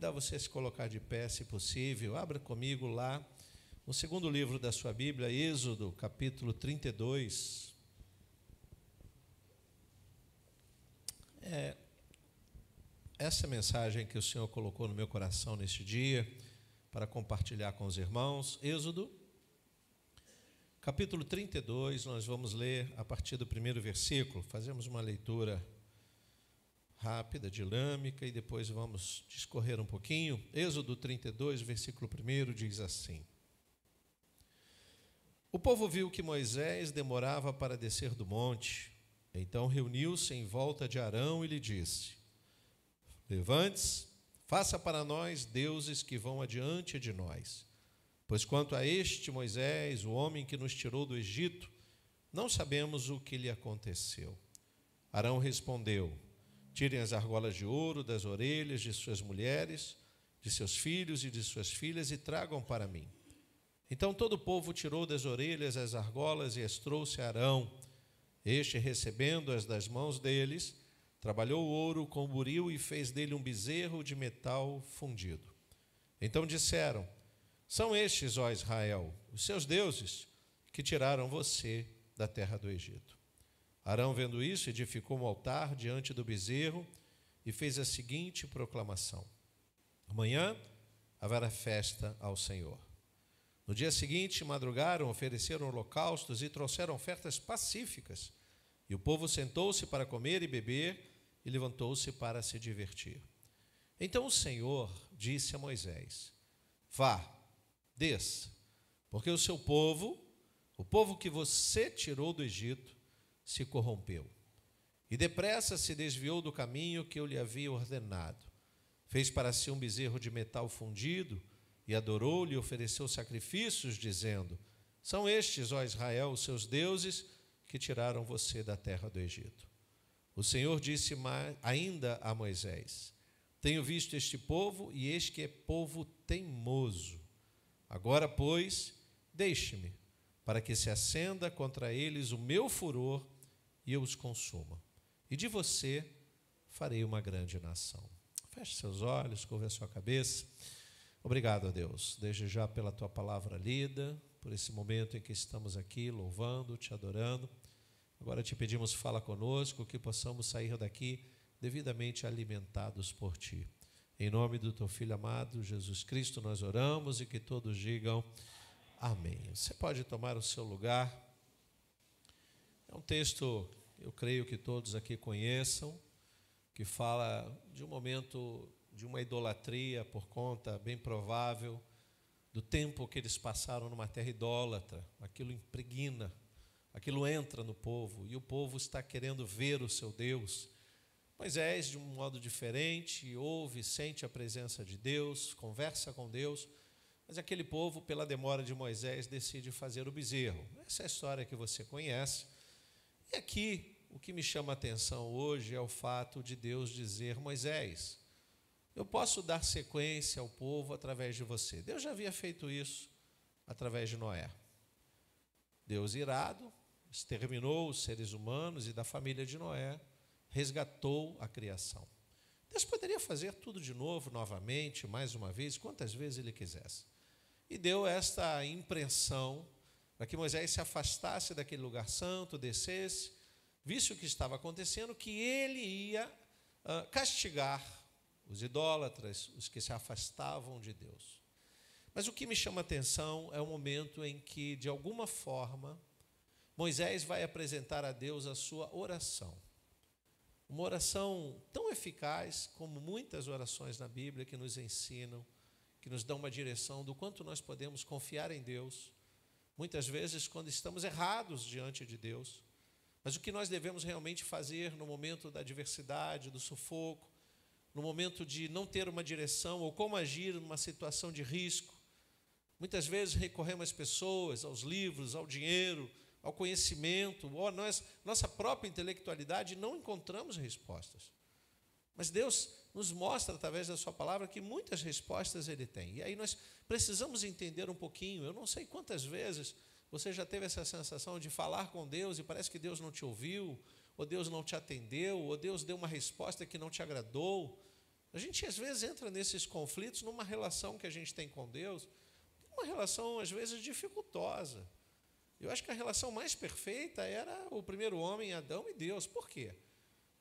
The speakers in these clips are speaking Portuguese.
convidar você a se colocar de pé, se possível. Abra comigo lá no segundo livro da sua Bíblia, Êxodo, capítulo 32. Essa mensagem que o Senhor colocou no meu coração neste dia, para compartilhar com os irmãos. Êxodo, capítulo 32, nós vamos ler a partir do primeiro versículo. Fazemos uma leitura rápida, dinâmica, e depois vamos discorrer um pouquinho. Êxodo 32, versículo 1, diz assim: O povo viu que Moisés demorava para descer do monte. Então reuniu-se em volta de Arão e lhe disse: Levante-se, faça para nós deuses que vão adiante de nós. Pois quanto a este Moisés, o homem que nos tirou do Egito, não sabemos o que lhe aconteceu. Arão respondeu: Tirem as argolas de ouro das orelhas de suas mulheres, de seus filhos e de suas filhas e tragam para mim. Então todo o povo tirou das orelhas as argolas e as trouxe a Arão. Este, recebendo-as das mãos deles, trabalhou o ouro com buril e fez dele um bezerro de metal fundido. Então disseram: São estes, ó Israel, os seus deuses, que tiraram você da terra do Egito. Arão, vendo isso, edificou um altar diante do bezerro e fez a seguinte proclamação: Amanhã haverá festa ao Senhor. No dia seguinte, madrugaram, ofereceram holocaustos e trouxeram ofertas pacíficas. E o povo sentou-se para comer e beber e levantou-se para se divertir. Então o Senhor disse a Moisés: Vá, desça, porque o seu povo, o povo que você tirou do Egito, se corrompeu. E depressa se desviou do caminho que eu lhe havia ordenado. Fez para si um bezerro de metal fundido e adorou-lhe e ofereceu sacrifícios, dizendo: São estes, ó Israel, os seus deuses, que tiraram você da terra do Egito. O Senhor disse ainda a Moisés: Tenho visto este povo, e este que é povo teimoso. Agora, pois, deixe-me, para que se acenda contra eles o meu furor e eu os consuma. E de você farei uma grande nação. Feche seus olhos, curva a sua cabeça. Obrigado a Deus, desde já pela tua palavra lida, por esse momento em que estamos aqui louvando, te adorando. Agora te pedimos, fala conosco, que possamos sair daqui devidamente alimentados por ti. Em nome do teu Filho amado, Jesus Cristo, nós oramos e que todos digam amém. Você pode tomar o seu lugar. É um texto, eu creio que todos aqui conheçam, que fala de um momento de uma idolatria por conta, bem provável, do tempo que eles passaram numa terra idólatra. Aquilo impregna, aquilo entra no povo, e o povo está querendo ver o seu Deus. Moisés, de um modo diferente, ouve, sente a presença de Deus, conversa com Deus, mas aquele povo, pela demora de Moisés, decide fazer o bezerro. Essa é a história que você conhece. E aqui, o que me chama a atenção hoje é o fato de Deus dizer: Moisés, eu posso dar sequência ao povo através de você. Deus já havia feito isso através de Noé. Deus, irado, exterminou os seres humanos e da família de Noé, resgatou a criação. Deus poderia fazer tudo de novo, novamente, mais uma vez, quantas vezes Ele quisesse. E deu esta impressão para que Moisés se afastasse daquele lugar santo, descesse, visse o que estava acontecendo, que ele ia castigar os idólatras, os que se afastavam de Deus. Mas o que me chama a atenção é o momento em que, de alguma forma, Moisés vai apresentar a Deus a sua oração. Uma oração tão eficaz como muitas orações na Bíblia que nos ensinam, que nos dão uma direção do quanto nós podemos confiar em Deus, muitas vezes quando estamos errados diante de Deus. Mas o que nós devemos realmente fazer no momento da adversidade, do sufoco, no momento de não ter uma direção ou como agir numa situação de risco. Muitas vezes recorremos às pessoas, aos livros, ao dinheiro, ao conhecimento, ou a nossa própria intelectualidade, e não encontramos respostas. Mas Deus nos mostra, através da sua palavra, que muitas respostas Ele tem. E aí nós precisamos entender um pouquinho. Eu não sei quantas vezes você já teve essa sensação de falar com Deus e parece que Deus não te ouviu, ou Deus não te atendeu, ou Deus deu uma resposta que não te agradou. A gente, às vezes, entra nesses conflitos numa relação que a gente tem com Deus, uma relação, às vezes, dificultosa. Eu acho que a relação mais perfeita era o primeiro homem, Adão, e Deus. Por quê?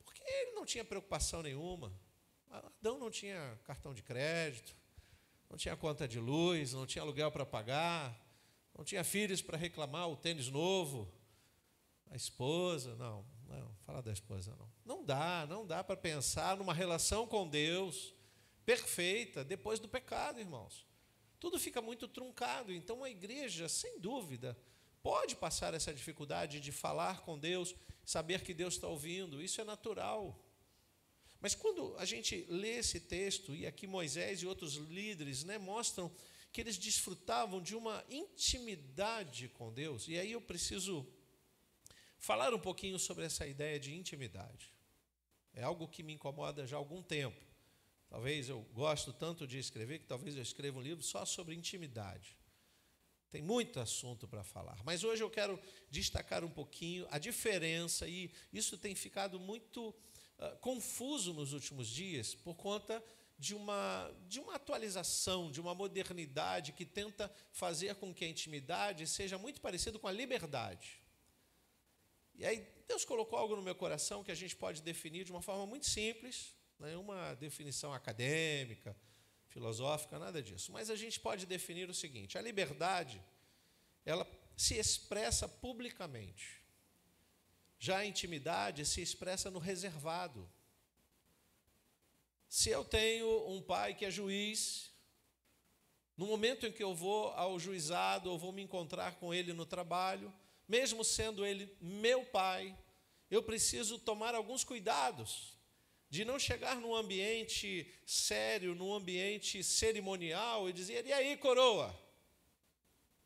Porque ele não tinha preocupação nenhuma. Adão não tinha cartão de crédito, não tinha conta de luz, não tinha aluguel para pagar, não tinha filhos para reclamar o tênis novo. A esposa, não, fala da esposa não. Não dá para pensar numa relação com Deus perfeita depois do pecado, irmãos. Tudo fica muito truncado. Então a igreja, sem dúvida, pode passar essa dificuldade de falar com Deus, saber que Deus está ouvindo, isso é natural. Mas quando a gente lê esse texto, e aqui Moisés e outros líderes, mostram que eles desfrutavam de uma intimidade com Deus, e aí eu preciso falar um pouquinho sobre essa ideia de intimidade. É algo que me incomoda já há algum tempo. Talvez eu gosto tanto de escrever que talvez eu escreva um livro só sobre intimidade. Tem muito assunto para falar, mas hoje eu quero destacar um pouquinho a diferença, e isso tem ficado muito confuso nos últimos dias por conta de uma atualização, de uma modernidade que tenta fazer com que a intimidade seja muito parecida com a liberdade. E aí Deus colocou algo no meu coração que a gente pode definir de uma forma muito simples, não é uma definição acadêmica, filosófica, nada disso. Mas a gente pode definir o seguinte: a liberdade, ela se expressa publicamente. Já a intimidade se expressa no reservado. Se eu tenho um pai que é juiz, no momento em que eu vou ao juizado, ou vou me encontrar com ele no trabalho, mesmo sendo ele meu pai, eu preciso tomar alguns cuidados de não chegar num ambiente sério, num ambiente cerimonial e dizer: e aí, coroa?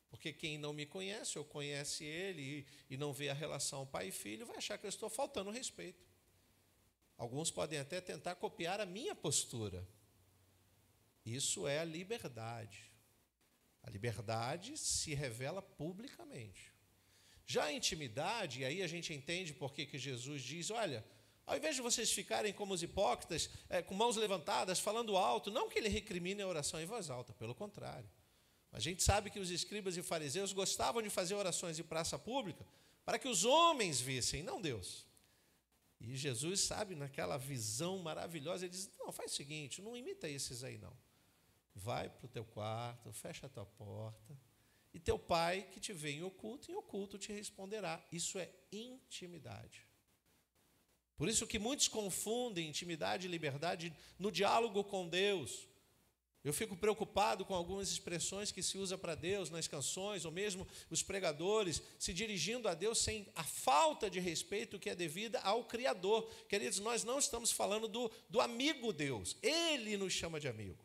Porque quem não me conhece, ou conhece ele e não vê a relação pai e filho, vai achar que eu estou faltando respeito. Alguns podem até tentar copiar a minha postura. Isso é a liberdade. A liberdade se revela publicamente. Já a intimidade, e aí a gente entende por que Jesus diz: olha, ao invés de vocês ficarem como os hipócritas, com mãos levantadas, falando alto, não que ele recrimine a oração em voz alta, pelo contrário. A gente sabe que os escribas e fariseus gostavam de fazer orações em praça pública para que os homens vissem, não Deus. E Jesus, sabe, naquela visão maravilhosa, ele diz: não, faz o seguinte, não imita esses aí não. Vai para o teu quarto, fecha a tua porta, e teu pai que te vê em oculto te responderá. Isso é intimidade. Por isso que muitos confundem intimidade e liberdade no diálogo com Deus. Eu fico preocupado com algumas expressões que se usa para Deus nas canções, ou mesmo os pregadores se dirigindo a Deus sem a falta de respeito que é devida ao Criador. Queridos, nós não estamos falando do amigo Deus. Ele nos chama de amigo.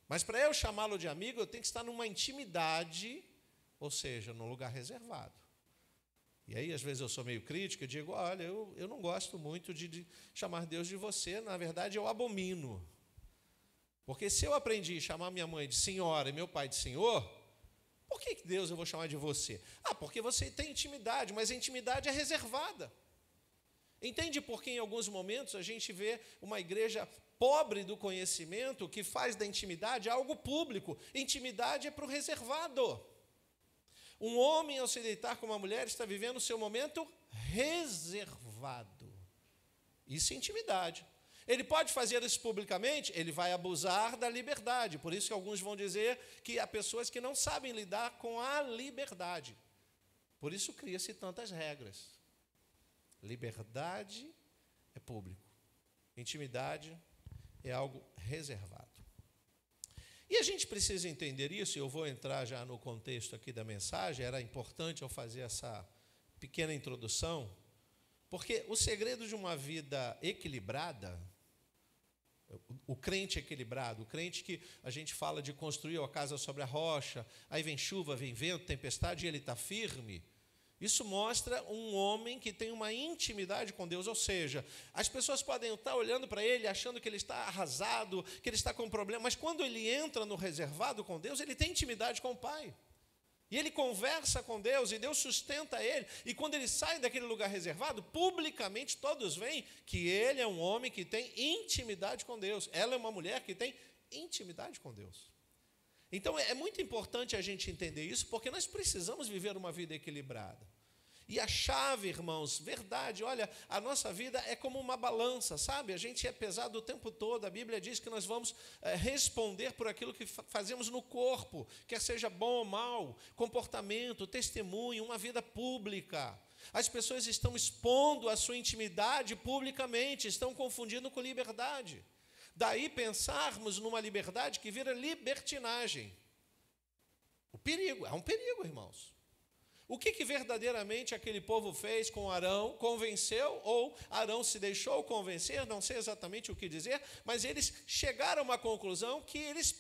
Mas para eu chamá-lo de amigo, eu tenho que estar numa intimidade, ou seja, num lugar reservado. E aí, às vezes, eu sou meio crítico e digo: olha, eu não gosto muito de chamar Deus de você, na verdade, eu abomino. Porque se eu aprendi a chamar minha mãe de senhora e meu pai de senhor, por que Deus eu vou chamar de você? Porque você tem intimidade, mas a intimidade é reservada. Entende por que em alguns momentos a gente vê uma igreja pobre do conhecimento que faz da intimidade algo público? Intimidade é para o reservado. Um homem, ao se deitar com uma mulher, está vivendo o seu momento reservado. Isso é intimidade. Ele pode fazer isso publicamente, ele vai abusar da liberdade. Por isso que alguns vão dizer que há pessoas que não sabem lidar com a liberdade. Por isso cria-se tantas regras. Liberdade é público. Intimidade é algo reservado. E a gente precisa entender isso, e eu vou entrar já no contexto aqui da mensagem. Era importante eu fazer essa pequena introdução, porque o segredo de uma vida equilibrada, o crente equilibrado, o crente que a gente fala de construir a casa sobre a rocha, aí vem chuva, vem vento, tempestade, e ele está firme. Isso mostra um homem que tem uma intimidade com Deus, ou seja, as pessoas podem estar olhando para ele, achando que ele está arrasado, que ele está com problema, mas quando ele entra no reservado com Deus, ele tem intimidade com o Pai. E ele conversa com Deus, e Deus sustenta ele. E quando ele sai daquele lugar reservado, publicamente todos veem que ele é um homem que tem intimidade com Deus. Ela é uma mulher que tem intimidade com Deus. Então é muito importante a gente entender isso, porque nós precisamos viver uma vida equilibrada. E a chave, irmãos, verdade, olha, a nossa vida é como uma balança, sabe? A gente é pesado o tempo todo. A Bíblia diz que nós vamos responder por aquilo que fazemos no corpo, quer seja bom ou mal, comportamento, testemunho, uma vida pública. As pessoas estão expondo a sua intimidade publicamente, estão confundindo com liberdade. Daí pensarmos numa liberdade que vira libertinagem. O perigo, é um perigo, irmãos. O que verdadeiramente aquele povo fez com Arão? Convenceu ou Arão se deixou convencer? Não sei exatamente o que dizer, mas eles chegaram a uma conclusão que eles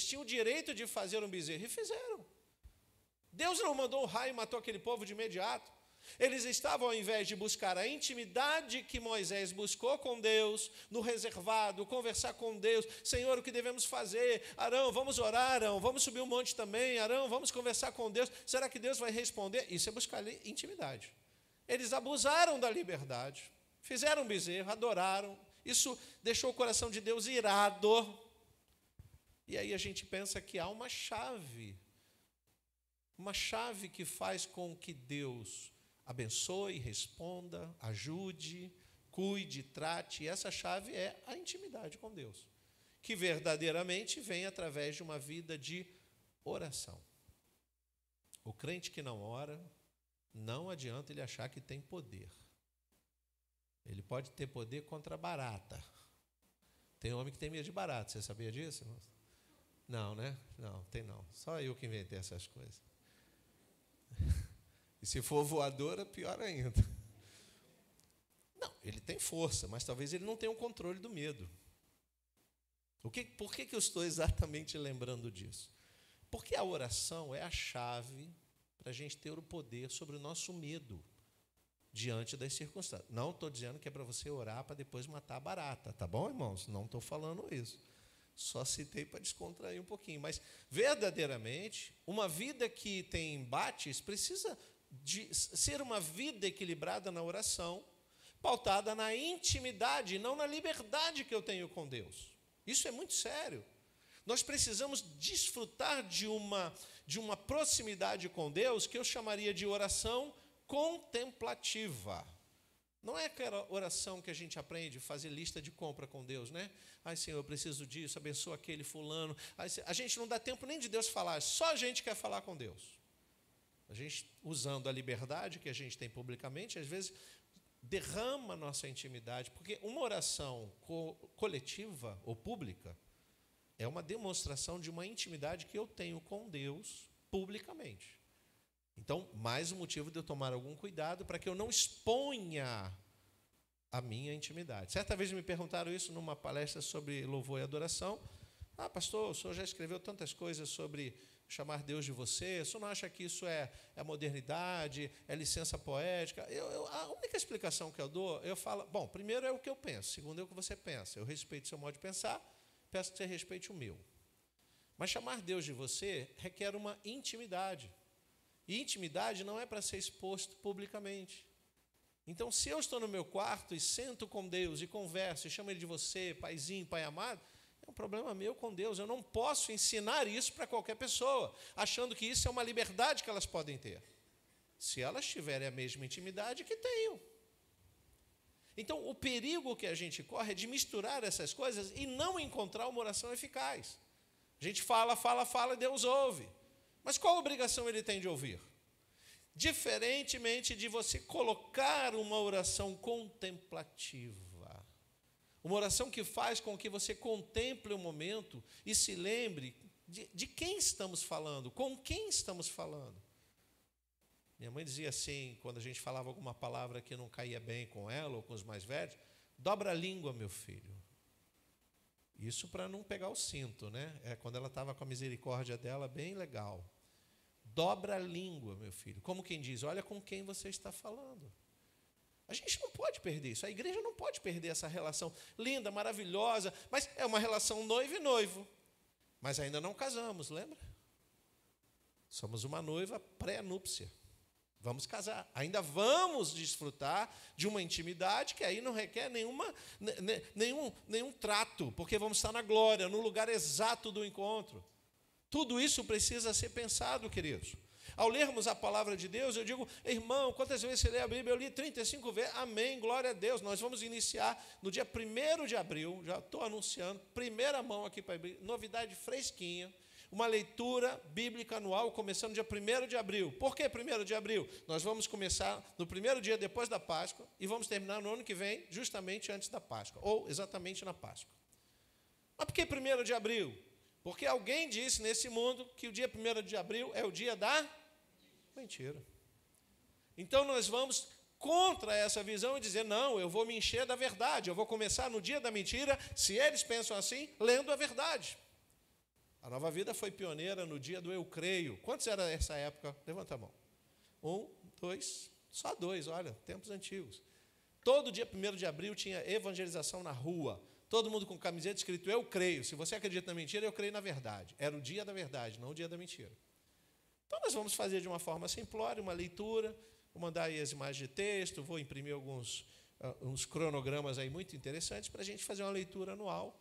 tinham o direito de fazer um bezerro, e fizeram. Deus não mandou um raio e matou aquele povo de imediato. Eles estavam, ao invés de buscar a intimidade que Moisés buscou com Deus, no reservado, conversar com Deus, Senhor, o que devemos fazer? Arão, vamos orar, Arão, vamos subir um monte também, Arão, vamos conversar com Deus, será que Deus vai responder? Isso é buscar intimidade. Eles abusaram da liberdade, fizeram um bezerro, adoraram, isso deixou o coração de Deus irado. E aí a gente pensa que há uma chave que faz com que Deus abençoe, responda, ajude, cuide, trate. E essa chave é a intimidade com Deus, que verdadeiramente vem através de uma vida de oração. O crente que não ora, não adianta ele achar que tem poder. Ele pode ter poder contra a barata. Tem homem que tem medo de barata, você sabia disso? Não, né? Não, tem não. Só eu que inventei essas coisas. E se for voadora, pior ainda. Não, ele tem força, mas talvez ele não tenha o controle do medo. Por que eu estou exatamente lembrando disso? Porque a oração é a chave para a gente ter o poder sobre o nosso medo diante das circunstâncias. Não estou dizendo que é para você orar para depois matar a barata, tá bom, irmãos? Não estou falando isso. Só citei para descontrair um pouquinho. Mas, verdadeiramente, uma vida que tem embates precisa de ser uma vida equilibrada na oração, pautada na intimidade, não na liberdade que eu tenho com Deus. Isso é muito sério. Nós precisamos desfrutar de uma proximidade com Deus que eu chamaria de oração contemplativa. Não é aquela oração que a gente aprende a fazer lista de compra com Deus, né? Ai, Senhor, eu preciso disso, abençoa aquele fulano. A gente não dá tempo nem de Deus falar, só a gente quer falar com Deus. A gente, usando a liberdade que a gente tem publicamente, às vezes derrama a nossa intimidade, porque uma oração coletiva ou pública é uma demonstração de uma intimidade que eu tenho com Deus publicamente. Então, mais um motivo de eu tomar algum cuidado para que eu não exponha a minha intimidade. Certa vez me perguntaram isso numa palestra sobre louvor e adoração. Ah, pastor, o senhor já escreveu tantas coisas sobre chamar Deus de você, o senhor não acha que isso é modernidade, é licença poética? A única explicação que eu dou, eu falo, bom, primeiro é o que eu penso, segundo é o que você pensa. Eu respeito o seu modo de pensar, peço que você respeite o meu. Mas chamar Deus de você requer uma intimidade. E intimidade não é para ser exposto publicamente. Então, se eu estou no meu quarto e sento com Deus e converso e chamo Ele de você, paizinho, pai amado, é um problema meu com Deus. Eu não posso ensinar isso para qualquer pessoa, achando que isso é uma liberdade que elas podem ter. Se elas tiverem a mesma intimidade que tenham. Então, o perigo que a gente corre é de misturar essas coisas e não encontrar uma oração eficaz. A gente fala, e Deus ouve. Mas qual obrigação Ele tem de ouvir? Diferentemente de você colocar uma oração contemplativa. Uma oração que faz com que você contemple o momento e se lembre de quem estamos falando, com quem estamos falando. Minha mãe dizia assim, quando a gente falava alguma palavra que não caía bem com ela ou com os mais velhos, dobra a língua, meu filho. Isso para não pegar o cinto, né? Quando ela estava com a misericórdia dela, bem legal. Dobra a língua, meu filho. Como quem diz, olha com quem você está falando. A gente não pode perder isso. A igreja não pode perder essa relação linda, maravilhosa, mas é uma relação noivo e noivo. Mas ainda não casamos, lembra? Somos uma noiva pré-núpcia. Vamos casar. Ainda vamos desfrutar de uma intimidade que aí não requer nenhum trato, porque vamos estar na glória, no lugar exato do encontro. Tudo isso precisa ser pensado, queridos. Ao lermos a palavra de Deus, eu digo, irmão, quantas vezes você lê a Bíblia? Eu li 35 vezes, amém, glória a Deus. Nós vamos iniciar no dia 1º de abril, já estou anunciando, primeira mão aqui para abrir, novidade fresquinha, uma leitura bíblica anual, começando dia 1º de abril. Por que 1º de abril? Nós vamos começar no primeiro dia depois da Páscoa e vamos terminar no ano que vem, justamente antes da Páscoa, ou exatamente na Páscoa. Mas por que 1º de abril? Porque alguém disse nesse mundo que o dia 1º de abril é o dia da mentira. Então nós vamos contra essa visão e dizer, não, eu vou me encher da verdade, eu vou começar no dia da mentira, se eles pensam assim, lendo a verdade. A Nova Vida foi pioneira no dia do eu creio. Quantos era essa época? Levanta a mão. 1, 2, só 2, olha, tempos antigos. Todo dia 1º de abril tinha evangelização na rua. Todo mundo com camiseta escrito eu creio. Se você acredita na mentira, eu creio na verdade. Era o dia da verdade, não o dia da mentira. Então nós vamos fazer de uma forma simplória, uma leitura. Vou mandar aí as imagens de texto, vou imprimir uns cronogramas aí muito interessantes para a gente fazer uma leitura anual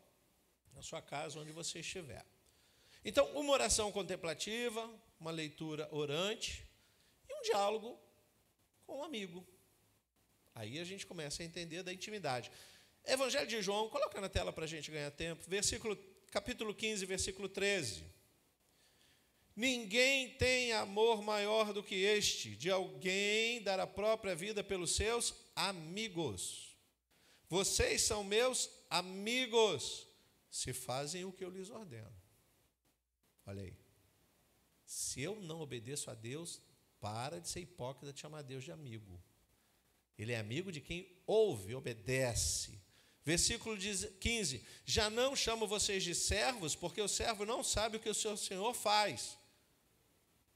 na sua casa, onde você estiver. Então, uma oração contemplativa, uma leitura orante e um diálogo com um amigo. Aí a gente começa a entender da intimidade. Evangelho de João, coloca na tela para a gente ganhar tempo, capítulo 15, versículo 13. Ninguém tem amor maior do que este, de alguém dar a própria vida pelos seus amigos. Vocês são meus amigos, se fazem o que eu lhes ordeno. Olha aí. Se eu não obedeço a Deus, para de ser hipócrita de chamar Deus de amigo. Ele é amigo de quem ouve, obedece. Versículo 15. Já não chamo vocês de servos, porque o servo não sabe o que o seu Senhor faz.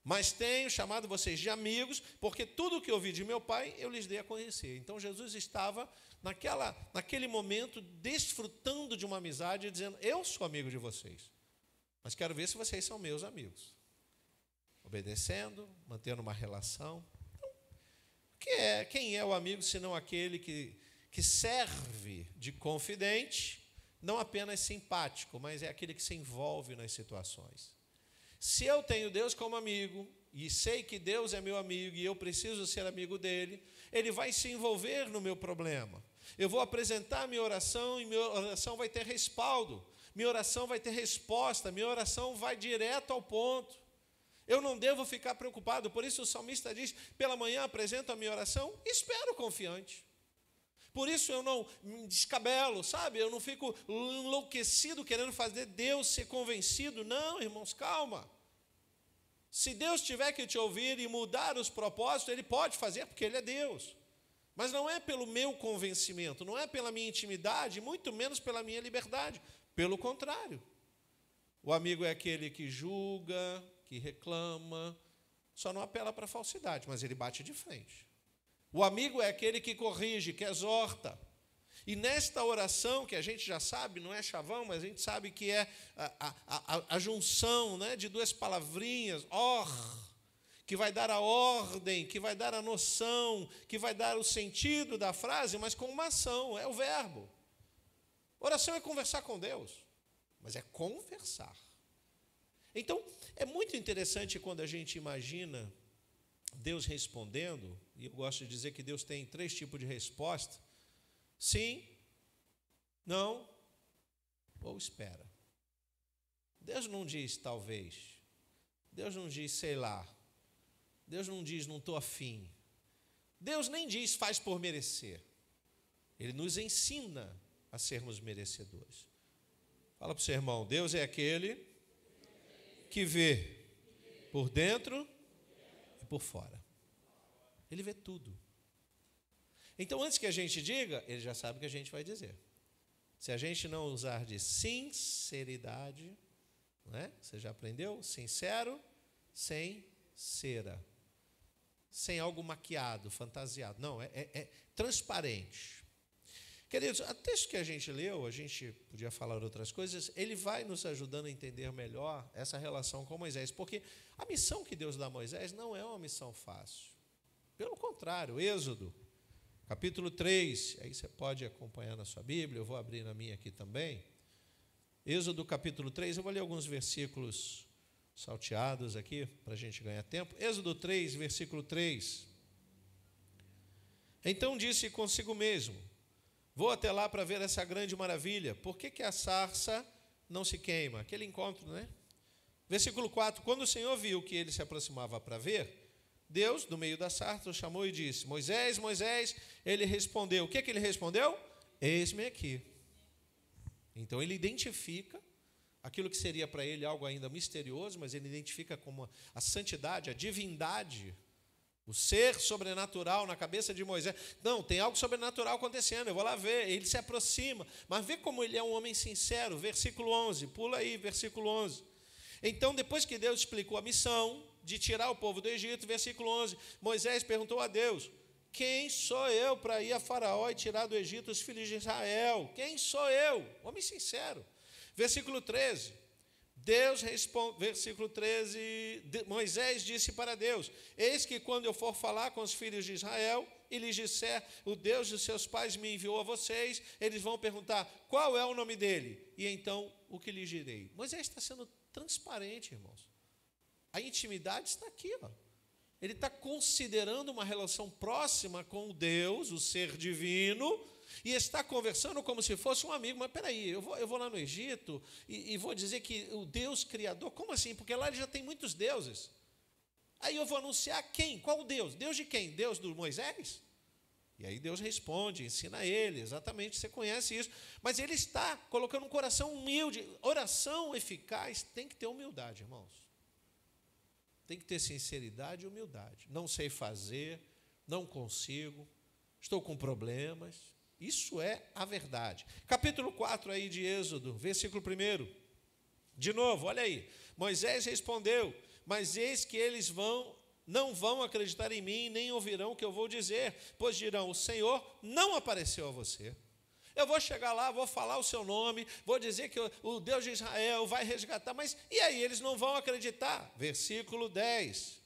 Mas tenho chamado vocês de amigos, porque tudo o que ouvi de meu Pai, eu lhes dei a conhecer. Então, Jesus estava naquele momento, desfrutando de uma amizade, dizendo, eu sou amigo de vocês. Mas quero ver se vocês são meus amigos. Obedecendo, mantendo uma relação. Então, quem é o amigo, senão aquele que serve de confidente, não apenas simpático, mas é aquele que se envolve nas situações. Se eu tenho Deus como amigo, e sei que Deus é meu amigo, e eu preciso ser amigo dele, ele vai se envolver no meu problema. Eu vou apresentar minha oração, e minha oração vai ter respaldo. Minha oração vai ter resposta, minha oração vai direto ao ponto. Eu não devo ficar preocupado, por isso o salmista diz, pela manhã apresento a minha oração, espero confiante. Por isso eu não me descabelo, sabe? Eu não fico enlouquecido querendo fazer Deus ser convencido. Não, irmãos, calma. Se Deus tiver que te ouvir e mudar os propósitos, Ele pode fazer, porque Ele é Deus. Mas não é pelo meu convencimento, não é pela minha intimidade, muito menos pela minha liberdade. Pelo contrário, o amigo é aquele que julga, que reclama, só não apela para a falsidade, mas ele bate de frente. O amigo é aquele que corrige, que exorta. E nesta oração, que a gente já sabe, não é chavão, mas a gente sabe que é a junção, né, de duas palavrinhas, que vai dar a ordem, que vai dar a noção, que vai dar o sentido da frase, mas com uma ação, é o verbo. Oração é conversar com Deus, mas é conversar. Então, é muito interessante quando a gente imagina Deus respondendo, e eu gosto de dizer que Deus tem 3 tipos de resposta: sim, não ou espera. Deus não diz talvez, Deus não diz sei lá, Deus não diz não estou afim, Deus nem diz faz por merecer. Ele nos ensina a sermos merecedores. Fala para o seu irmão, Deus é aquele que vê por dentro e por fora. Ele vê tudo. Então, antes que a gente diga, ele já sabe o que a gente vai dizer. Se a gente não usar de sinceridade, não é? Você já aprendeu? Sincero, sem cera. Sem algo maquiado, fantasiado. Não, é transparente. Queridos, o texto que a gente leu, a gente podia falar outras coisas, ele vai nos ajudando a entender melhor essa relação com Moisés, porque a missão que Deus dá a Moisés não é uma missão fácil. Pelo contrário, Êxodo, capítulo 3, aí você pode acompanhar na sua Bíblia, eu vou abrir na minha aqui também. Êxodo capítulo 3, eu vou ler alguns versículos salteados aqui, para a gente ganhar tempo. Êxodo 3, versículo 3. Então disse consigo mesmo: vou até lá para ver essa grande maravilha. Por que a sarça não se queima? Aquele encontro, né? Versículo 4. Quando o Senhor viu que ele se aproximava para ver, Deus, do meio da sarça, o chamou e disse: Moisés, Moisés. Ele respondeu. O que ele respondeu? Eis-me aqui. Então ele identifica aquilo que seria para ele algo ainda misterioso, mas ele identifica como a santidade, a divindade, o ser sobrenatural na cabeça de Moisés. Não, tem algo sobrenatural acontecendo, eu vou lá ver. Ele se aproxima, mas vê como ele é um homem sincero. Versículo 11, pula aí, versículo 11. Então, depois que Deus explicou a missão de tirar o povo do Egito, versículo 11, Moisés perguntou a Deus: quem sou eu para ir a Faraó e tirar do Egito os filhos de Israel? Quem sou eu? Homem sincero. Versículo 13. Versículo 13, Moisés disse para Deus: eis que quando eu for falar com os filhos de Israel e lhes disser, o Deus de seus pais me enviou a vocês, eles vão perguntar, qual é o nome dele? E então, o que lhes direi? Moisés está sendo transparente, irmãos. A intimidade está aqui, ó. Ele está considerando uma relação próxima com Deus, o ser divino, e está conversando como se fosse um amigo. Mas peraí, eu vou lá no Egito e vou dizer que o Deus Criador, como assim? Porque lá ele já tem muitos deuses. Aí eu vou anunciar quem? Qual Deus? Deus de quem? Deus do Moisés? E aí Deus responde, ensina ele, exatamente, você conhece isso. Mas ele está colocando um coração humilde. Oração eficaz tem que ter humildade, irmãos. Tem que ter sinceridade e humildade. Não sei fazer, não consigo, estou com problemas. Isso é a verdade. Capítulo 4 aí de Êxodo, versículo 1. De novo, olha aí. Moisés respondeu: mas eis que eles não vão acreditar em mim, nem ouvirão o que eu vou dizer, pois dirão: o Senhor não apareceu a você. Eu vou chegar lá, vou falar o seu nome, vou dizer que o Deus de Israel vai resgatar, mas e aí? Eles não vão acreditar. Versículo 10.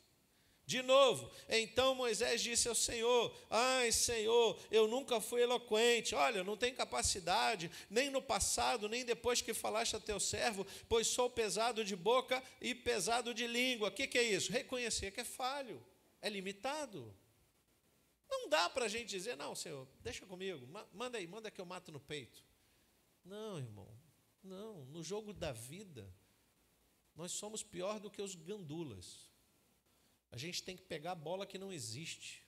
De novo, então Moisés disse ao Senhor: ai, Senhor, eu nunca fui eloquente. Olha, eu não tenho capacidade, nem no passado, nem depois que falaste a teu servo, pois sou pesado de boca e pesado de língua. O que é isso? Reconhecer que é falho, é limitado. Não dá para a gente dizer: não, Senhor, deixa comigo, manda aí, manda que eu mato no peito. Não, irmão, não. No jogo da vida, nós somos pior do que os gandulas. A gente tem que pegar a bola que não existe.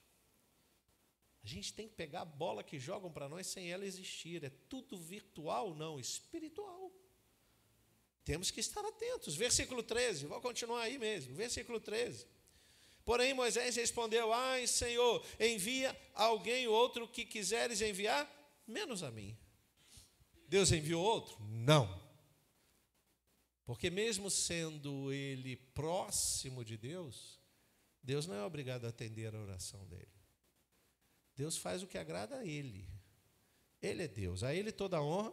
A gente tem que pegar a bola que jogam para nós sem ela existir. É tudo virtual, não, espiritual. Temos que estar atentos. Versículo 13, vou continuar aí mesmo. Versículo 13. Porém, Moisés respondeu: ai, Senhor, envia alguém ou outro que quiseres enviar, menos a mim. Deus enviou outro? Não. Porque mesmo sendo ele próximo de Deus, Deus não é obrigado a atender a oração dele. Deus faz o que agrada a ele. Ele é Deus. A ele toda a honra,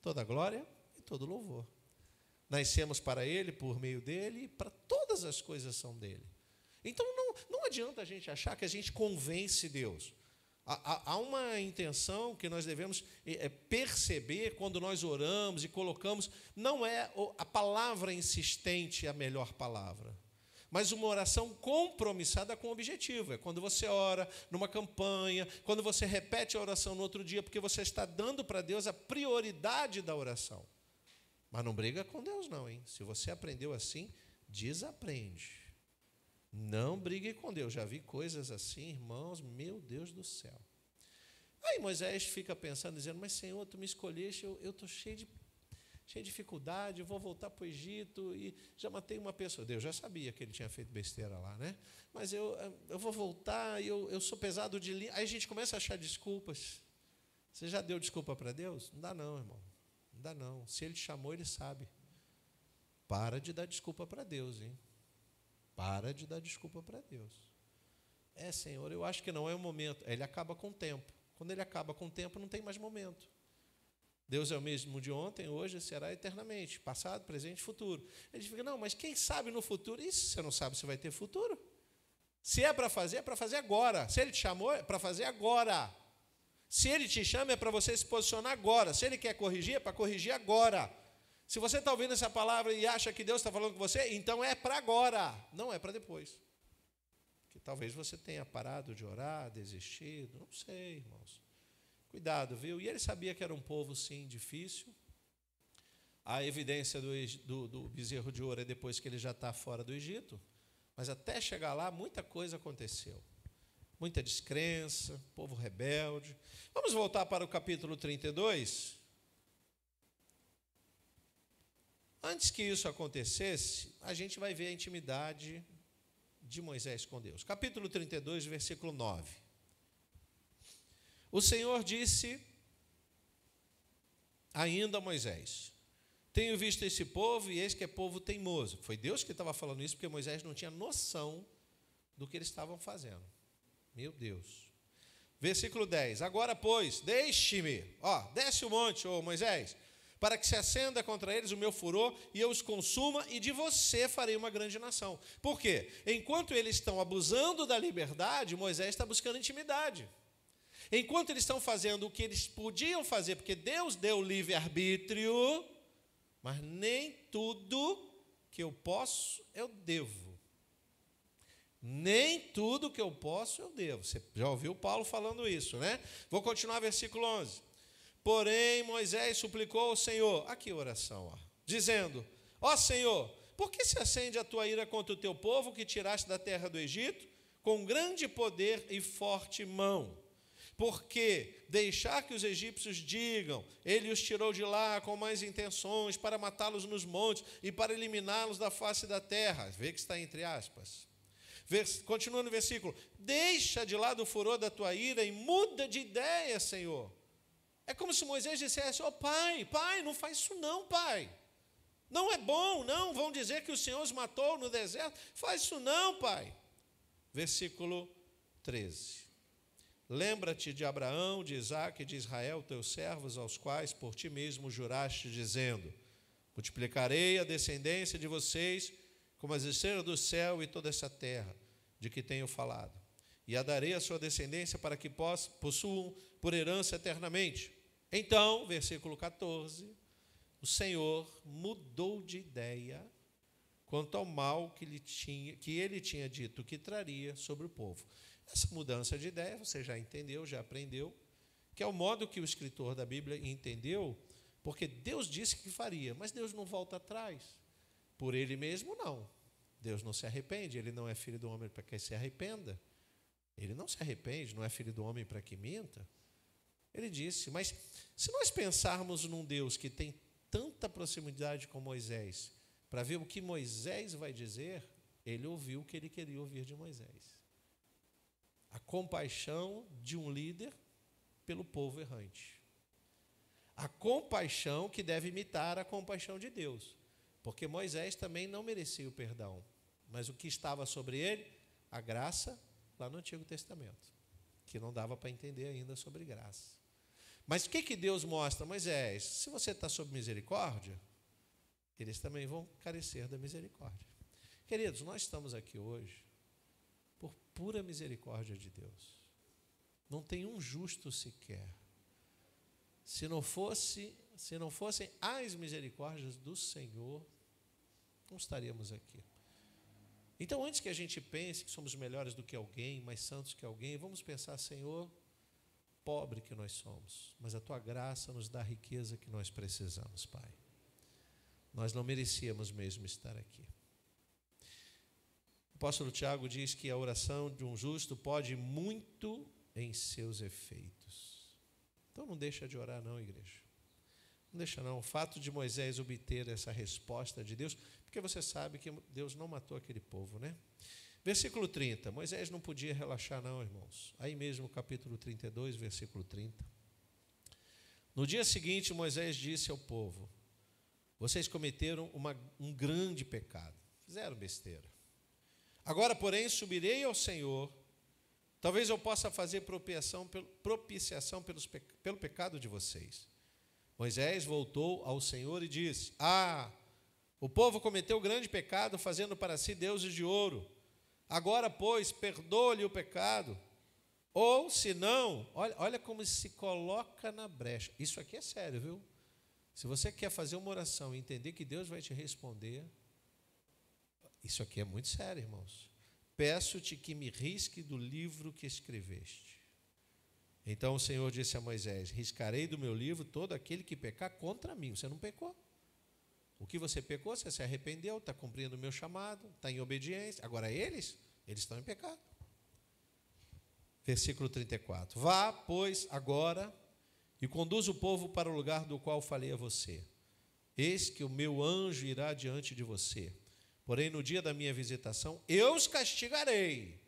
toda a glória e todo o louvor. Nascemos para ele, por meio dele, e para todas as coisas são dele. Então não adianta a gente achar que a gente convence Deus. Há uma intenção que nós devemos perceber quando nós oramos e colocamos, não é a palavra insistente a melhor palavra, mas uma oração compromissada com o objetivo. É quando você ora numa campanha, quando você repete a oração no outro dia, porque você está dando para Deus a prioridade da oração. Mas não briga com Deus não, hein? Se você aprendeu assim, desaprende. Não brigue com Deus. Já vi coisas assim, irmãos, meu Deus do céu. Aí Moisés fica pensando, dizendo: mas Senhor, tu me escolheste, eu estou cheio de dificuldade, eu vou voltar para o Egito e já matei uma pessoa. Deus já sabia que ele tinha feito besteira lá, né? Mas eu vou voltar, eu sou pesado de língua. Aí a gente começa a achar desculpas. Você já deu desculpa para Deus? Não dá não, irmão. Não dá não. Se ele te chamou, ele sabe. Para de dar desculpa para Deus, hein? Para de dar desculpa para Deus. Senhor, eu acho que não é o momento. Ele acaba com o tempo. Quando ele acaba com o tempo, não tem mais momento. Deus é o mesmo de ontem, hoje, será eternamente, passado, presente e futuro. Ele fica, não, mas quem sabe no futuro? Isso, você não sabe se vai ter futuro? Se é para fazer agora. Se ele te chamou, é para fazer agora. Se ele te chama, é para você se posicionar agora. Se ele quer corrigir, é para corrigir agora. Se você está ouvindo essa palavra e acha que Deus está falando com você, então é para agora, não é para depois. Que talvez você tenha parado de orar, desistido, não sei, irmãos. Cuidado, viu? E ele sabia que era um povo, sim, difícil. A evidência do bezerro de ouro é depois que ele já está fora do Egito. Mas até chegar lá, muita coisa aconteceu. Muita descrença, povo rebelde. Vamos voltar para o capítulo 32. Antes que isso acontecesse, a gente vai ver a intimidade de Moisés com Deus. Capítulo 32, versículo 9. O Senhor disse ainda a Moisés: tenho visto esse povo e eis que é povo teimoso. Foi Deus que estava falando isso, porque Moisés não tinha noção do que eles estavam fazendo. Meu Deus. Versículo 10. Agora, pois, deixe-me, desce o monte, Moisés, para que se acenda contra eles o meu furor e eu os consuma, e de você farei uma grande nação. Por quê? Enquanto eles estão abusando da liberdade, Moisés está buscando intimidade. Enquanto eles estão fazendo o que eles podiam fazer, porque Deus deu livre-arbítrio, mas nem tudo que eu posso, eu devo. Nem tudo que eu posso, eu devo. Você já ouviu Paulo falando isso, né? Vou continuar versículo 11. Porém, Moisés suplicou ao Senhor, aqui a oração, dizendo: ó Senhor, por que se acende a tua ira contra o teu povo que tiraste da terra do Egito, com grande poder e forte mão? Porque deixar que os egípcios digam, ele os tirou de lá com mais intenções, para matá-los nos montes e para eliminá-los da face da terra. Vê que está entre aspas. Continua no versículo: deixa de lado o furor da tua ira e muda de ideia, Senhor. É como se Moisés dissesse: pai, não faz isso não, pai. Não é bom, não, vão dizer que o Senhor os matou no deserto. Faz isso não, pai. Versículo 13. Lembra-te de Abraão, de Isaque e de Israel, teus servos, aos quais por ti mesmo juraste, dizendo: multiplicarei a descendência de vocês como as estrelas do céu e toda essa terra, de que tenho falado. E a darei a sua descendência para que possuam por herança eternamente. Então, versículo 14, o Senhor mudou de ideia quanto ao mal que ele tinha dito que traria sobre o povo. Essa mudança de ideia, você já entendeu, já aprendeu, que é o modo que o escritor da Bíblia entendeu, porque Deus disse que faria, mas Deus não volta atrás. Por ele mesmo, não. Deus não se arrepende, ele não é filho do homem para que se arrependa. Ele não se arrepende, não é filho do homem para que minta. Ele disse, mas se nós pensarmos num Deus que tem tanta proximidade com Moisés, para ver o que Moisés vai dizer, ele ouviu o que ele queria ouvir de Moisés. A compaixão de um líder pelo povo errante. A compaixão que deve imitar a compaixão de Deus. Porque Moisés também não merecia o perdão. Mas o que estava sobre ele? A graça, lá no Antigo Testamento. Que não dava para entender ainda sobre graça. Mas o que Deus mostra? Moisés, se você está sob misericórdia, eles também vão carecer da misericórdia. Queridos, nós estamos aqui hoje por pura misericórdia de Deus. Não tem um justo sequer. Se não fossem as misericórdias do Senhor, não estaríamos aqui. Então, antes que a gente pense que somos melhores do que alguém, mais santos que alguém, vamos pensar: Senhor, pobre que nós somos, mas a Tua graça nos dá a riqueza que nós precisamos, Pai. Nós não merecíamos mesmo estar aqui. O apóstolo Tiago diz que a oração de um justo pode muito em seus efeitos. Então não deixa de orar não, igreja. Não deixa não. O fato de Moisés obter essa resposta de Deus, porque você sabe que Deus não matou aquele povo, né? Versículo 30. Moisés não podia relaxar não, irmãos. Aí mesmo, capítulo 32, versículo 30. No dia seguinte, Moisés disse ao povo: vocês cometeram um grande pecado. Fizeram besteira. Agora, porém, subirei ao Senhor Talvez eu possa fazer propiciação pelo pecado de vocês. Moisés voltou ao Senhor e disse: o povo cometeu grande pecado, fazendo para si deuses de ouro. Agora, pois, perdoa-lhe o pecado. Ou, se não, olha como se coloca na brecha. Isso aqui é sério, viu? Se você quer fazer uma oração e entender que Deus vai te responder, isso aqui é muito sério, irmãos. Peço-te que me risque do livro que escreveste. Então o Senhor disse a Moisés: riscarei do meu livro todo aquele que pecar contra mim. Você não pecou. O que você pecou, você se arrependeu, está cumprindo o meu chamado, está em obediência. Agora eles estão em pecado. Versículo 34. Vá, pois, agora e conduz o povo para o lugar do qual falei a você. Eis que o meu anjo irá diante de você. Porém, no dia da minha visitação, eu os castigarei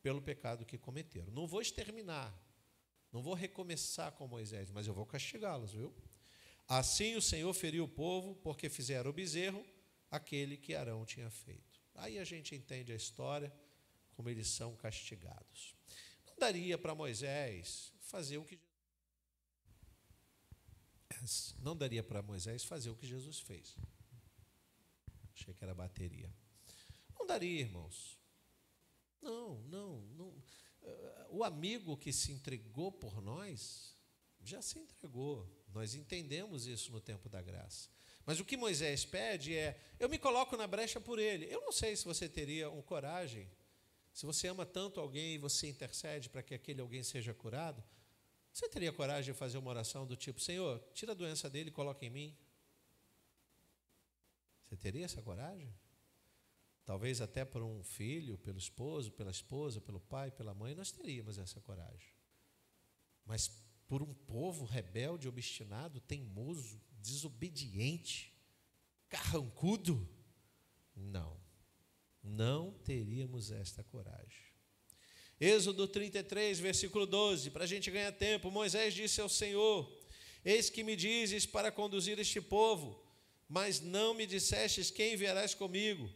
pelo pecado que cometeram. Não vou exterminar, não vou recomeçar com Moisés, mas eu vou castigá-los, viu? Assim o Senhor feriu o povo, porque fizeram o bezerro, aquele que Arão tinha feito. Aí a gente entende a história, como eles são castigados. Não daria para Moisés fazer o que Jesus fez. Achei que era bateria. Não daria, irmãos. Não. O amigo que se entregou por nós, já se entregou. Nós entendemos isso no tempo da graça. Mas o que Moisés pede é: eu me coloco na brecha por ele. Eu não sei se você teria coragem, se você ama tanto alguém e você intercede para que aquele alguém seja curado, você teria coragem de fazer uma oração do tipo: Senhor, tira a doença dele e coloca em mim? Você teria essa coragem? Talvez até por um filho, pelo esposo, pela esposa, pelo pai, pela mãe, nós teríamos essa coragem. Mas por um povo rebelde, obstinado, teimoso, desobediente, carrancudo, não teríamos esta coragem. Êxodo 33, versículo 12, para a gente ganhar tempo. Moisés disse ao Senhor: eis que me dizes para conduzir este povo, mas não me dissestes quem enviarás comigo.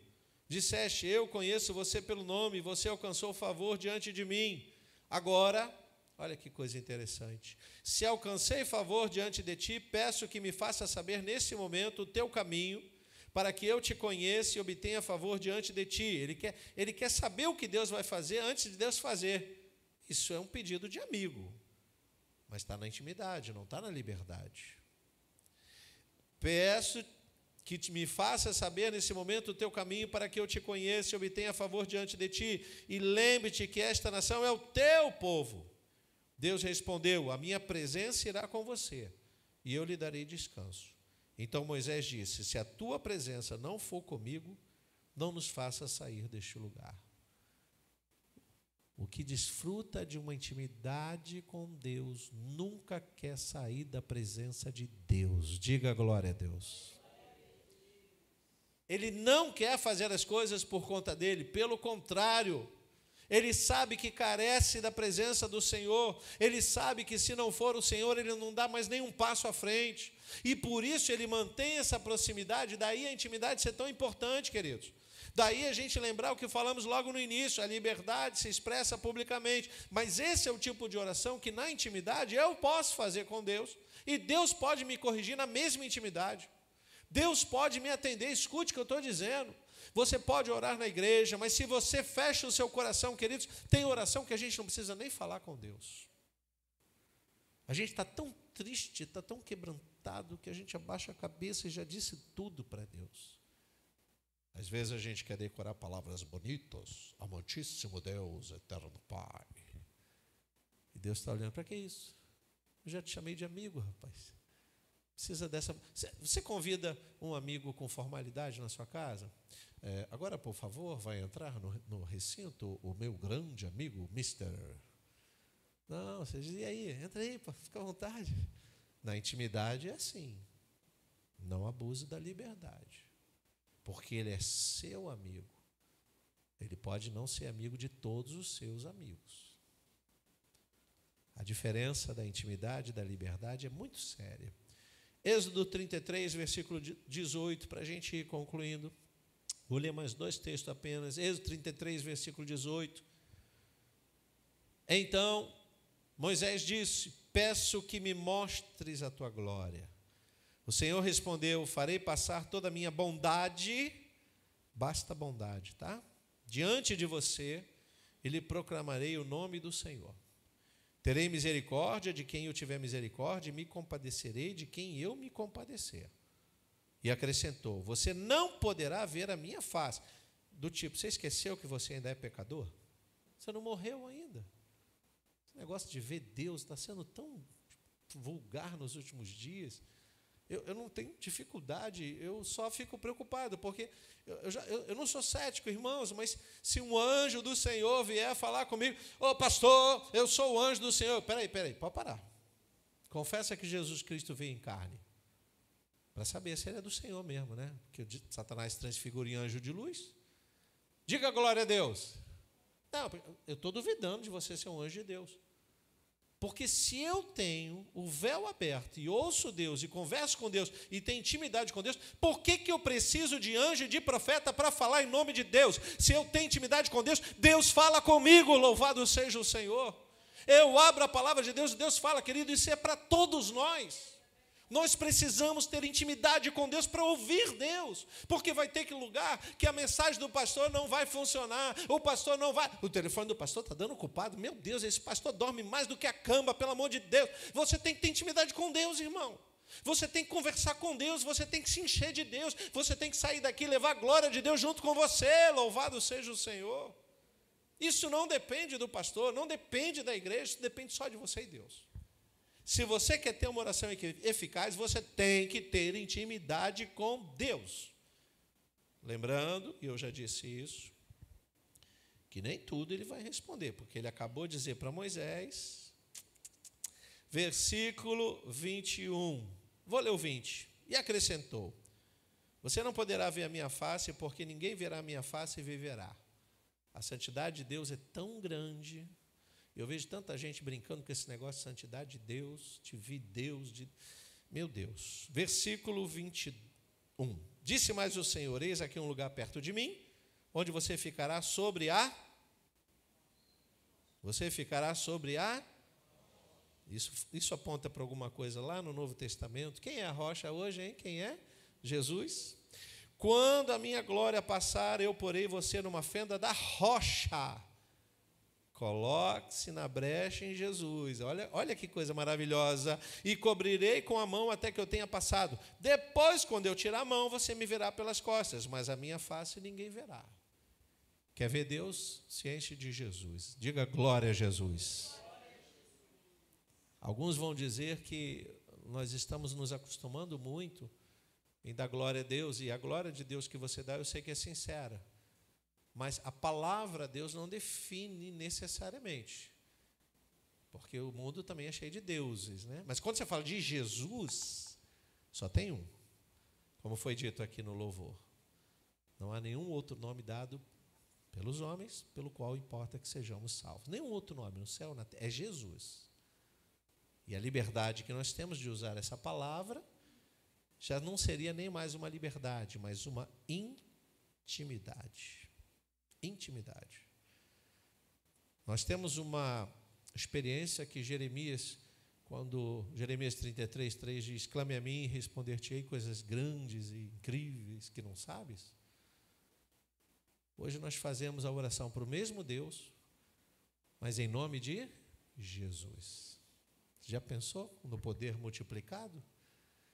Disseste: eu conheço você pelo nome, você alcançou favor diante de mim. Agora, olha que coisa interessante. Se alcancei favor diante de ti, peço que me faça saber nesse momento o teu caminho, para que eu te conheça e obtenha favor diante de ti. Ele quer saber o que Deus vai fazer antes de Deus fazer. Isso é um pedido de amigo, mas está na intimidade, não está na liberdade. Peço que me faça saber nesse momento o teu caminho, para que eu te conheça e obtenha favor diante de ti. E lembre-te que esta nação é o teu povo. Deus respondeu: a minha presença irá com você, e eu lhe darei descanso. Então Moisés disse: se a tua presença não for comigo, não nos faça sair deste lugar. O que desfruta de uma intimidade com Deus nunca quer sair da presença de Deus. Diga glória a Deus. Ele não quer fazer as coisas por conta dele, pelo contrário, ele sabe que carece da presença do Senhor, ele sabe que se não for o Senhor, ele não dá mais nenhum passo à frente, e por isso ele mantém essa proximidade. Daí a intimidade ser tão importante, queridos. Daí a gente lembrar o que falamos logo no início: a liberdade se expressa publicamente, mas esse é o tipo de oração que na intimidade eu posso fazer com Deus, e Deus pode me corrigir na mesma intimidade. Deus pode me atender. Escute o que eu estou dizendo. Você pode orar na igreja, mas se você fecha o seu coração, queridos, tem oração que a gente não precisa nem falar com Deus. A gente está tão triste, está tão quebrantado, que a gente abaixa a cabeça e já disse tudo para Deus. Às vezes a gente quer decorar palavras bonitas: amantíssimo Deus, eterno Pai. E Deus está olhando: para que isso? Eu já te chamei de amigo, rapaz. Precisa dessa. Você convida um amigo com formalidade na sua casa? Agora, por favor, vai entrar no recinto o meu grande amigo, Mister. Não, você diz: e aí, entra aí, fica à vontade. Na intimidade é assim. Não abuse da liberdade, porque ele é seu amigo. Ele pode não ser amigo de todos os seus amigos. A diferença da intimidade e da liberdade é muito séria. Êxodo 33, versículo 18, para a gente ir concluindo. Vou ler mais 2 textos apenas. Êxodo 33, versículo 18. Então Moisés disse: peço que me mostres a tua glória. O Senhor respondeu: farei passar toda a minha bondade, basta bondade, tá? Diante de você, e lhe proclamarei o nome do Senhor. Terei misericórdia de quem eu tiver misericórdia, e me compadecerei de quem eu me compadecer. E acrescentou: você não poderá ver a minha face. Do tipo, você esqueceu que você ainda é pecador? Você não morreu ainda. Esse negócio de ver Deus está sendo tão vulgar nos últimos dias. Eu não tenho dificuldade, eu só fico preocupado, porque eu não sou cético, irmãos, mas se um anjo do Senhor vier falar comigo: ô pastor, eu sou o anjo do Senhor. Peraí, pode parar. Confessa que Jesus Cristo veio em carne, para saber se ele é do Senhor mesmo, né? Porque Satanás transfigura em anjo de luz. Diga glória a Deus. Não, eu estou duvidando de você ser um anjo de Deus. Porque se eu tenho o véu aberto e ouço Deus e converso com Deus e tenho intimidade com Deus, por que eu preciso de anjo e de profeta para falar em nome de Deus? Se eu tenho intimidade com Deus, Deus fala comigo, louvado seja o Senhor. Eu abro a palavra de Deus e Deus fala, querido, isso é para todos nós. Nós precisamos ter intimidade com Deus para ouvir Deus, porque vai ter que lugar que a mensagem do pastor não vai funcionar, o pastor não vai, o telefone do pastor está dando ocupado, meu Deus, esse pastor dorme mais do que a cama, pelo amor de Deus. Você tem que ter intimidade com Deus, irmão. Você tem que conversar com Deus, você tem que se encher de Deus, você tem que sair daqui e levar a glória de Deus junto com você, louvado seja o Senhor. Isso não depende do pastor, não depende da igreja, isso depende só de você e Deus. Se você quer ter uma oração eficaz, você tem que ter intimidade com Deus. Lembrando, e eu já disse isso, que nem tudo ele vai responder, porque ele acabou de dizer para Moisés, versículo 21, vou ler o 20, e acrescentou: você não poderá ver a minha face, porque ninguém verá a minha face e viverá. A santidade de Deus é tão grande. Eu vejo tanta gente brincando com esse negócio de santidade de Deus, de vir Deus, meu Deus. Versículo 21. Disse mais o Senhor: eis aqui um lugar perto de mim, onde você ficará sobre a... Você ficará sobre a... Isso aponta para alguma coisa lá no Novo Testamento. Quem é a rocha hoje, hein? Quem é? Jesus. Quando a minha glória passar, eu porei você numa fenda da rocha. Coloque-se na brecha em Jesus. Olha que coisa maravilhosa. E cobrirei com a mão até que eu tenha passado. Depois, quando eu tirar a mão, você me verá pelas costas, mas a minha face ninguém verá. Quer ver Deus? Se enche de Jesus. Diga glória a Jesus. Alguns vão dizer que nós estamos nos acostumando muito em dar glória a Deus, e a glória de Deus que você dá, eu sei que é sincera. Mas a palavra Deus não define necessariamente, porque o mundo também é cheio de deuses, né? Mas quando você fala de Jesus, só tem um, como foi dito aqui no louvor. Não há nenhum outro nome dado pelos homens, pelo qual importa que sejamos salvos. Nenhum outro nome no céu, na terra, é Jesus. E a liberdade que nós temos de usar essa palavra já não seria nem mais uma liberdade, mas uma intimidade. Intimidade. Nós temos uma experiência que Jeremias, quando Jeremias 33:3 diz: clame a mim e responder-te-ei coisas grandes e incríveis que não sabes. Hoje nós fazemos a oração para o mesmo Deus, mas em nome de Jesus. Já pensou no poder multiplicado?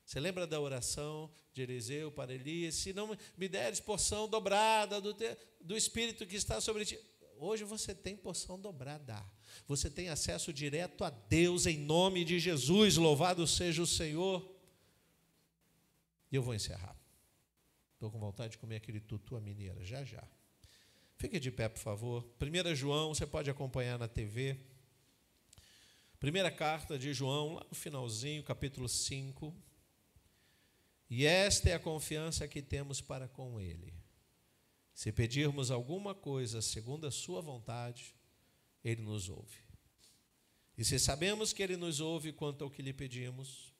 Você lembra da oração de Eliseu para Elias? Se não me deres porção dobrada do Espírito que está sobre ti. Hoje você tem porção dobrada. Você tem acesso direto a Deus em nome de Jesus. Louvado seja o Senhor. E eu vou encerrar. Estou com vontade de comer aquele tutu à mineira, já. Fique de pé, por favor. 1 João, você pode acompanhar na TV. Primeira carta de João, lá no finalzinho, capítulo 5. E esta é a confiança que temos para com Ele. Se pedirmos alguma coisa segundo a sua vontade, Ele nos ouve. E se sabemos que Ele nos ouve quanto ao que lhe pedimos,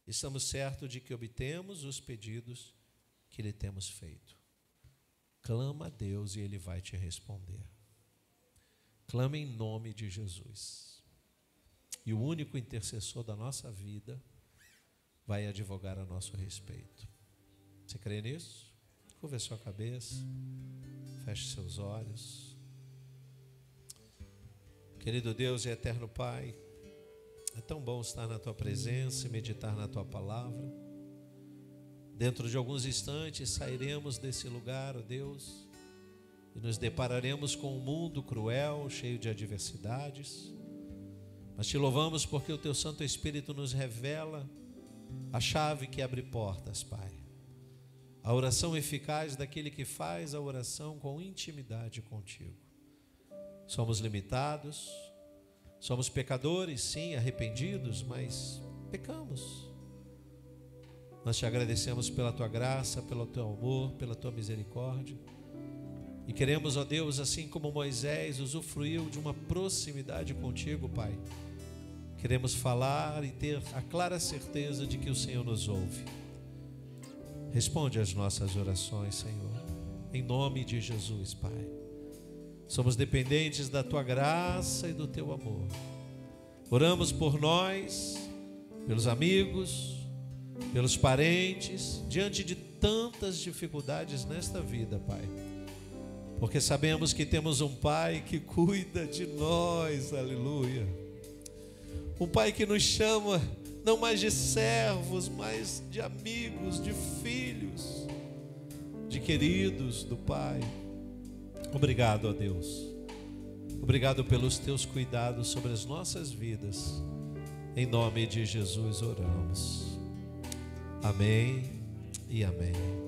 estamos certos de que obtemos os pedidos que lhe temos feito. Clama a Deus e Ele vai te responder. Clama em nome de Jesus. E o único intercessor da nossa vida vai advogar a nosso respeito. Você crê nisso? Curva a sua cabeça, feche seus olhos. Querido Deus e eterno Pai, é tão bom estar na Tua presença e meditar na Tua palavra. Dentro de alguns instantes sairemos desse lugar, ó Deus, e nos depararemos com um mundo cruel, cheio de adversidades. Mas Te louvamos porque o Teu Santo Espírito nos revela a chave que abre portas, Pai. A oração eficaz daquele que faz a oração com intimidade contigo. Somos limitados, somos pecadores, sim, arrependidos, mas pecamos. Nós Te agradecemos pela Tua graça, pelo Teu amor, pela Tua misericórdia. E queremos, ó Deus, assim como Moisés usufruiu de uma proximidade contigo, Pai, queremos falar e ter a clara certeza de que o Senhor nos ouve. Responde às nossas orações, Senhor, em nome de Jesus, Pai. Somos dependentes da Tua graça e do Teu amor. Oramos por nós, pelos amigos, pelos parentes, diante de tantas dificuldades nesta vida, Pai. Porque sabemos que temos um Pai que cuida de nós, aleluia. Um Pai que nos chama não mais de servos, mas de amigos, de filhos, de queridos do Pai. Obrigado, ó Deus. Obrigado pelos Teus cuidados sobre as nossas vidas. Em nome de Jesus oramos. Amém e amém.